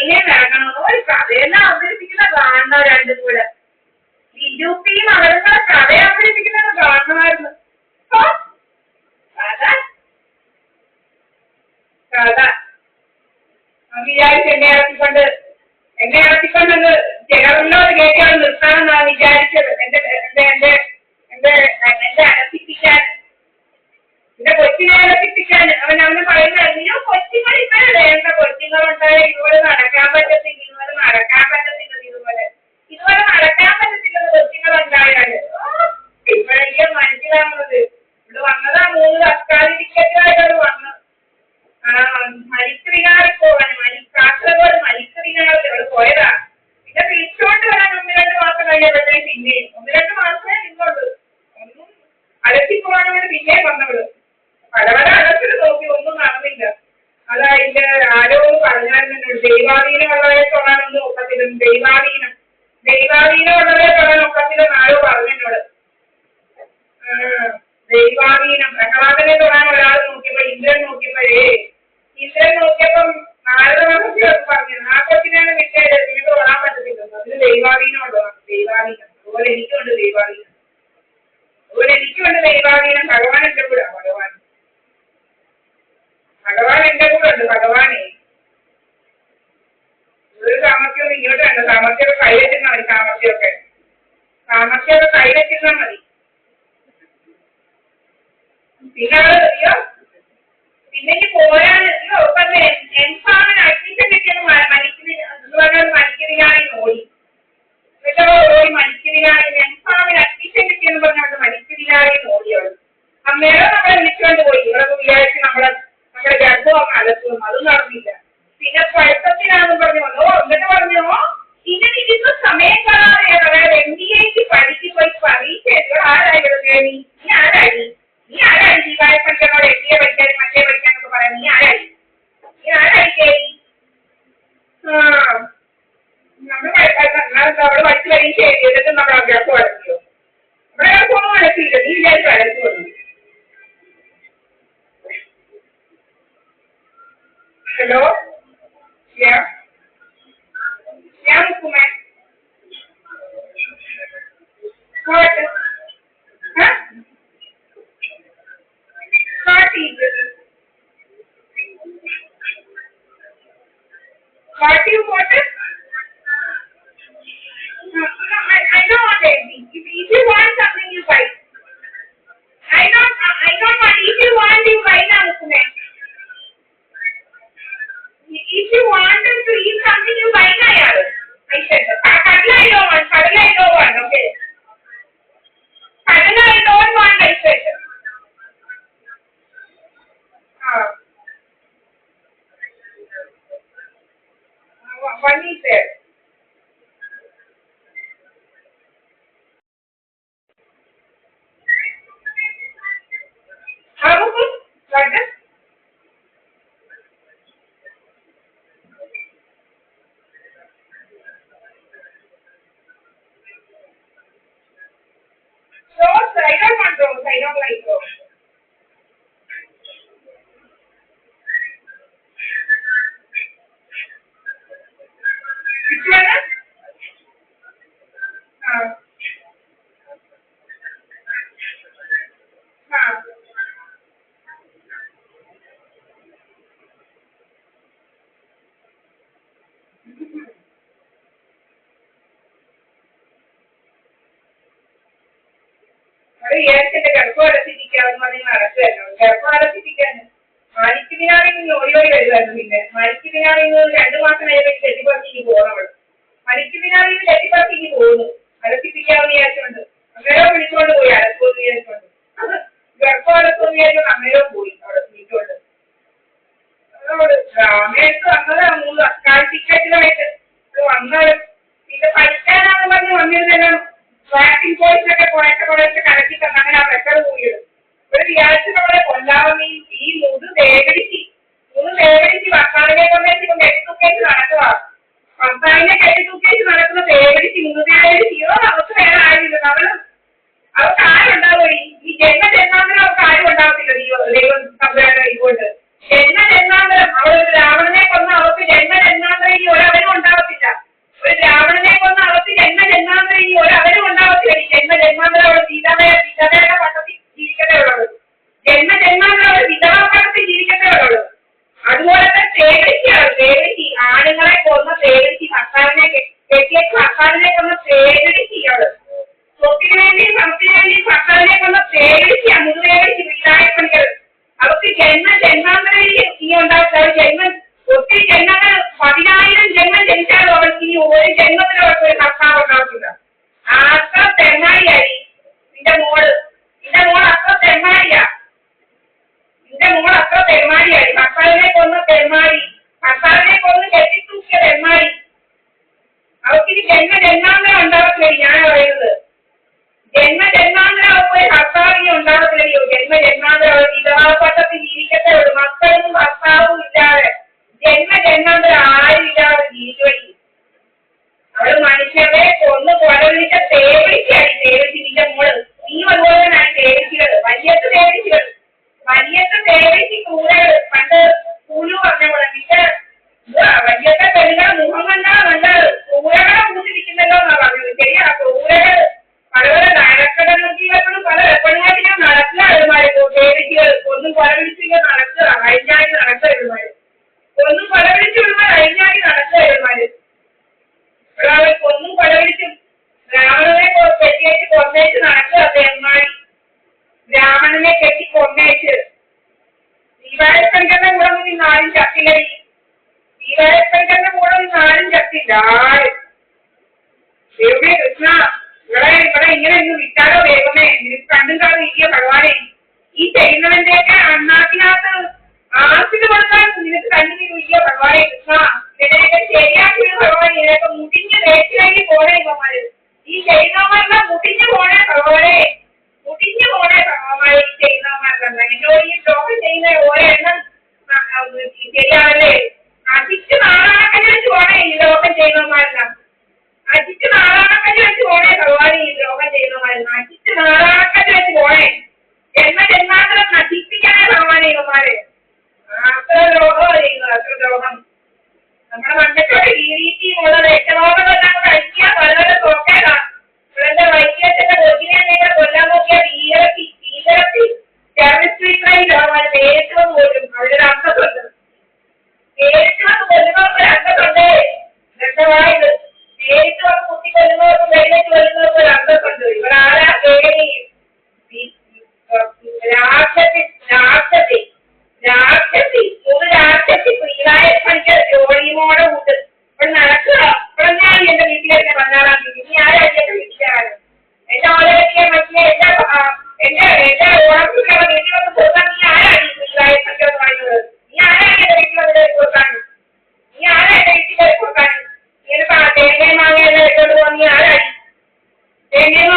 ട്രെയിനിൽ ഇറങ്ങണമെന്നോ ഒരു കഥയെല്ലാം അവതരിപ്പിക്കുന്ന കാണണം രണ്ടും കൂടെ. ലിജുപ്പിയും അവരുടെ കഥ അവതരിപ്പിക്കുന്നത് കാണണമായിരുന്നു. കഥ വിചാരിച്ച് എന്നെ ഇറക്കിക്കൊണ്ടത് ജനറിലോട് കയറ്റിയാണ് നിർത്താമെന്നാണ് വിചാരിച്ചത്. എന്റെ അനസിപ്പിക്കാൻ, എന്റെ കൊച്ചിനെ അനസിപ്പിക്കാൻ അവന് പറയുന്നതായിരുന്നു. കൊച്ചുങ്ങൾ ഇങ്ങനെ വേണ്ട, കൊച്ചുങ്ങളുണ്ടായ ഇതുപോലെ നടക്കാൻ പറ്റത്തില്ല, ഇതുപോലെ നടക്കാൻ പറ്റത്തില്ല, ഇതുപോലെ നടക്കാൻ പറ്റത്തില്ലെന്ന് കൊച്ചുങ്ങളുണ്ടായാല്. ഇപ്പോഴെങ്കിലും മനസ്സിലാവുന്നത്. ഇവിടെ വന്നതാ 3 തക്കാളി ടിക്കറ്റുമായിട്ടത് വന്നത്. മരിക്കുവിനാറി പോവാൻ, കാസർഗോഡ് മരിക്കുവിനാറിൽ അവിടെ പോയതാ. പിന്നെ തിരിച്ചുകൊണ്ട് വരാൻ 1-2 മാസം കഴിയപ്പെട്ടേ. പിന്നെ 1-2 മാസമേ നിന്നുള്ളൂ. ഒന്നും അലത്തി പോകാൻ വേണ്ടി പിന്നെ വന്നവള്. പല അലത്തിൽ നോക്കി ഒന്നും നടന്നില്ല. അതായത് ആരോ പറഞ്ഞായിരുന്നു ദൈവാധീനമുള്ളവരെ തൊടാനൊന്നും ഒക്കത്തില്ല, ദൈവാധീനമുള്ളവരെ തൊടാൻ ഒക്കത്തില്ലെന്ന് ആരോ പറഞ്ഞോട്. ദൈവാധീനം പ്രഹ്ലാദനെ തൊടാൻ ഒരാൾ നോക്കിയപ്പോ ഇന്ദ്രൻ നോക്കിയപ്പം നാരദ മഹർഷി പറഞ്ഞു ആ കൊച്ചിനാണ് വിട്ടത്, നിനക്ക് തൊടാൻ പറ്റത്തില്ലെന്ന്. അതിന് ദൈവാധീനം ഉള്ളതാണ്. ദൈവാധീനം അതുപോലെ എനിക്കുണ്ട് ദൈവാധീനം. ഭഗവാൻ എന്റെ കൂടെ, ഭഗവാൻ എന്റെ കൂടെ ഉണ്ട്. ഭഗവാനെ ഒരു സാമർത്ഥ്യമൊന്നും ഇങ്ങോട്ട് വേണ്ട. സാമർത്ഥ്യമൊക്കെ കൈവച്ചിരുന്നാ മതി. സാമർത്ഥ്യമൊക്കെ കൈവച്ചിരുന്നാ മതി. പിന്നെ പിന്നെ പോരാൻ അഡ്മിഷൻ കിട്ടിയത് മരിക്കുന്നതിനായി ഓടി. മരിക്കുന്നതിനായി അഡ്മിഷൻ കിട്ടിയെന്ന് പറഞ്ഞുകൊണ്ട് മരിക്കുന്നതിനായി ഓടിയവൾ. അന്നേരം നമ്മളെ വിളിച്ചുകൊണ്ട് പോയി. ഇവിടെ വിചാരിച്ച് നമ്മുടെ ഗർഭം അലത്തും, അതും നടന്നില്ല. പിന്നെ പഠിത്തത്തിനാണെന്ന് പറഞ്ഞു വന്നോ. എന്നിട്ട് പറഞ്ഞോ ഇങ്ങനെ ഇരുന്ന് സമയം കാണാതെ അതായത് MBAക്ക് പഠിച്ചു പോയി പരീക്ഷ എഴുതുക. ആരായി നീ ആരായി ദീപായപ്പനോട് MBA പഠിക്കാനും മറ്റേ പഠിക്കാനൊക്കെ പറയാം. നീ ആരായി കേറി അവിടെ പഠിച്ച് പരീക്ഷ എഴുതിയിട്ട് നമ്മൾ അഭ്യാസം അടക്കിയോ? ഇവിടെ അഭ്യാസമൊന്നും അടക്കിയില്ല. നീ വിചാരിച്ചു അടച്ചു വന്നു. ഹലോ, ഞാൻ മുക്കുമേ What do you want? I don't want anything. If you want something, you buy. I don't want. If you want, you buy now, Mukume. If you want to eat something, you buy now, yaar. I said, Kadla I don't want. Okay. Kadla I don't want. I said. One is there. How much? Like this? Those, I don't want those. I don't like those. Which one? വിചാരിച്ചെന്റെ ഗർഭം അടച്ചിരിക്കാമെന്ന് പറഞ്ഞ് നടക്കുമല്ലോ. ഗർഭം അടച്ചിരിക്കാൻ മരിക്കുന്നതിനാണെങ്കിൽ ഓടി വരുമായിരുന്നു. പിന്നെ മരിക്കുന്നതിനാണെങ്കിൽ 2 മാസം കഴിയുമ്പോൾ ചെട്ടിപ്പറക്കിക്ക് പോകണവൾ. മരിക്കുന്നതിനാണെങ്കിൽ ചെട്ടിപ്പറക്കിക്ക് പോകുന്നു. അടച്ചിപ്പിക്കാമെന്ന് വിചാരിച്ചുകൊണ്ട് അന്നേരം വിളിച്ചുകൊണ്ട് പോയി. അടക്കുമെന്ന് വിചാരിച്ചുകൊണ്ട് ഗർഭം അടക്കുമെന്ന് വിചാരിച്ചുകൊണ്ട് അന്നേരം പോയി അവിടെ വിളിച്ചുകൊണ്ട്. രാമേഴ്സ് വന്നത് 3 തക്കാളി ടിക്കറ്റിലായിട്ട് വന്നത്. പിന്നെ പഠിക്കാനാണെന്ന് പറഞ്ഞ് വന്നിരുന്നെല്ലാം വാക്സിൻ കോഴ്സൊക്കെ കുറേശ്ശെ കലക്കി തന്നെ അങ്ങനെ ആ പ്രഷർ കൂടിയത്. ഒരു വിചാരിച്ച് നമ്മളെ കൊല്ലാവുന്ന ഈ 3 വേഗടിച്ച് ഭർത്താവിനെ കൊണ്ടേച്ച് കെട്ടിത്തൂക്കേച്ച് നടക്കുക. ഭർത്താവിനെ കെട്ടിത്തൂക്കേച്ച് നടക്കുന്ന വേഗടിച്ച് 3 വേഗടിച്ചോ നമുക്ക് വേറെ ആരുമില്ല. അവർക്ക് ആരുണ്ടാവുമോ? ഈ ജന്മജന്മാന്തരം അവർക്ക് ആരും ഉണ്ടാവത്തില്ല. ദൈവം തമ്പുരാന്റെ ഇതുകൊണ്ട് ജന്മജന്മാന്തരം അവിടെ ഒരു രാവണനെ കൊന്ന അവർക്ക് ജന്മജന്മാന്തരം ഇനി ഒരാളെ ജന്മജന്മാന്തരം ഉണ്ടാകത്തില്ല. ഞാൻ പറയുന്നത് ജന്മജന്മാന്തരം ഒരു ഭർത്താവിനെ ഉണ്ടാകത്തില്ലയോ? ജന്മജന്മാന്തരം വിധവാപട്ടത്തിൽ ജീവിക്കത്തേ ഉള്ളൂ. മക്കളും ഭർത്താവും ഇല്ലാതെ ജന്മജന്മാന്തരം ആരും ഇല്ലാതെ ജീവിച്ചു. അവള് മനുഷ്യരെ കൊന്നു കൊലവിളിച്ച തേവിളിച്ചാണ്. തേവിളിച്ചിന്റെ മോള് നീ അതുപോലെ തന്നെയാണ് തേവിളിച്ചത്. വലിയത്ത് തേവിളിച്ചത്. വലിയത്ത് തേവിളിച്ച് ക്രൂരകള് പണ്ട് കുലു പറഞ്ഞ പോലെ നിന്റെ വലിയത്തെ പെണ്ണുങ്ങളെ മുഖം കണ്ടാ നല്ലത്. ക്രൂരകളെ കൂട്ടിരിക്കുന്നല്ലോ എന്നാ പറഞ്ഞത്. ശരിയാ, ക്രൂരകൾ പല പല നടക്കടലും പല വെപ്പണുകാട്ടിലും നടക്കുക. എഴുമാര് തേവിളിച്ചുകൾ ഒന്നും കൊലവിളിച്ചില്ല നടക്കുക. കഴിഞ്ഞാടി നടക്കുക. എഴുമാര് ഒന്നും കൊലവിളിച്ചു വിടുമ്പോൾ കഴിഞ്ഞാടി നടക്കുക. എഴുമാര് ഒരാളെ കൊന്നും കൊലവിളിച്ചും ബ്രാഹ്മണനെ കെട്ടിയേച്ച് കൊന്നേച്ച് നടക്കുക. തെമ്മാടി ബ്രാഹ്മണനെ കെട്ടി കൊന്നേച്ച് ദീപാരപ്പന്റെ കൂടെ നീ നാലും ചത്തില്ലടി. ദീപാരപ്പന്റെ കൂടെ നീ നാലും ചത്തില്ല. ദൈവമേ കൃഷ്ണ, ഇവിടെ ഇങ്ങനെ ഒന്ന് വിട്ടാലോ ദൈവമേ. നിനക്ക് കണ്ടും കാണും ഇരിക്കുക ഭഗവാനെ. ഈ ചെയ്യുന്നവന്റെയൊക്കെ അണ്ണാക്കിനകത്ത് ആസിന് കൊടുക്കാൻ നിനക്ക് കണ്ടു ഇരിക്കുക ഭഗവാനെ. കൃഷ്ണ, ഇതിനെയൊക്കെ ശരിയാക്കി ഭഗവാനെ. ഇതിനൊക്കെ മുടിഞ്ഞ് ദേശിലേക്ക് പോണേ ഭഗവാന്. ഈ ചെയ്യുന്നവന്മാരെല്ലാം മുടിഞ്ഞു പോണേ ഭഗവാനെ. മുടിഞ്ഞു പോണേ ഭഗവാനെ. ഈ ചെയ്യുന്നവന്മാരെല്ലാം എന്നോട് ഈ ദ്രോഹം ചെയ്യുന്ന ഓരോ എണ്ണം ശരിയാണല്ലേ? അജിച്ച് നാളാക്കല് വെച്ച് പോണേ ഈ ദ്രോഹം ചെയ്യുന്നവന്മാരെല്ലാം. അജിച്ച് നാളാക്കല് വെച്ച് പോണേ ഭഗവാനെ. ഈ ദ്രോഹം ചെയ്യുന്നവന്മാരെല്ലാം അജിച്ച് നാളാക്കല് വെച്ച് പോണേ. ജന്മജന്മാന്തരം നശിപ്പിക്കണേ ഭഗവാനെ ഇവന്മാരെ. അത്ര ദ്രോഹമാണ് ചെയ്യുന്നത്. അത്ര ദ്രോഹം നമ്മുടെ മണ്ണത്തോട് ഉള്ള രക്തരോഗമെല്ലാം കൂടെ അടിക്കുക. പല പല തോക്കേടാ. ഇവിടെ വൈദ്യത്തിന്റെ കൊച്ചിനെ നിങ്ങൾ കൊല്ലാൻ നോക്കിയ ഭീകരത്തി ടെററിസ്റ്റ് ഭഗവാൻ നേരിട്ട് പോലും അവരുടെ അംഗത്തുണ്ട്. നേരിട്ട് വന്ന് കൊല്ലുന്നവർക്ക് ഒരു അംഗത്തുണ്ട്. രണ്ടവായത് നേരിട്ട് വന്ന് കുത്തി കൊല്ലുന്നവർക്കും വെയിലേക്ക് കൊല്ലുന്നവർക്കും ഒരു അംഗത്തുണ്ട്. ഇവിടെ ആരാ കേറി രാക്ഷസി പ്രിയതായ പണിക്ക് ജോലിയുമോടെ കൂട്ട് ഇവിടെ നടക്കുക. ഇവിടെ ഞാൻ എന്റെ വീട്ടിലേക്ക് 14-ാം തീയതി. നീ ആരാ എന്റെ വീട്ടിലാണ്? എന്റെ ഓലകെട്ടിയെ മറ്റിയെ എന്റെ ഓണത്തിലുള്ള വീട്ടിൽ വന്ന് കൊടുക്കാൻ നീ ആരാണ് ഈ പ്രിയതായ പണിക്കെന്ന് പറയുന്നത്? നീ ആരാണ് എന്റെ വീട്ടിലെ കൊടുക്കാൻ? നീ ആരാ എന്റെ വീട്ടിലേക്ക് കൊടുക്കാൻ? ഇങ്ങനെ തേങ്ങയും മാങ്ങയെല്ലാം ഇട്ടോണ്ട് പോകാൻ നീ ആരാ?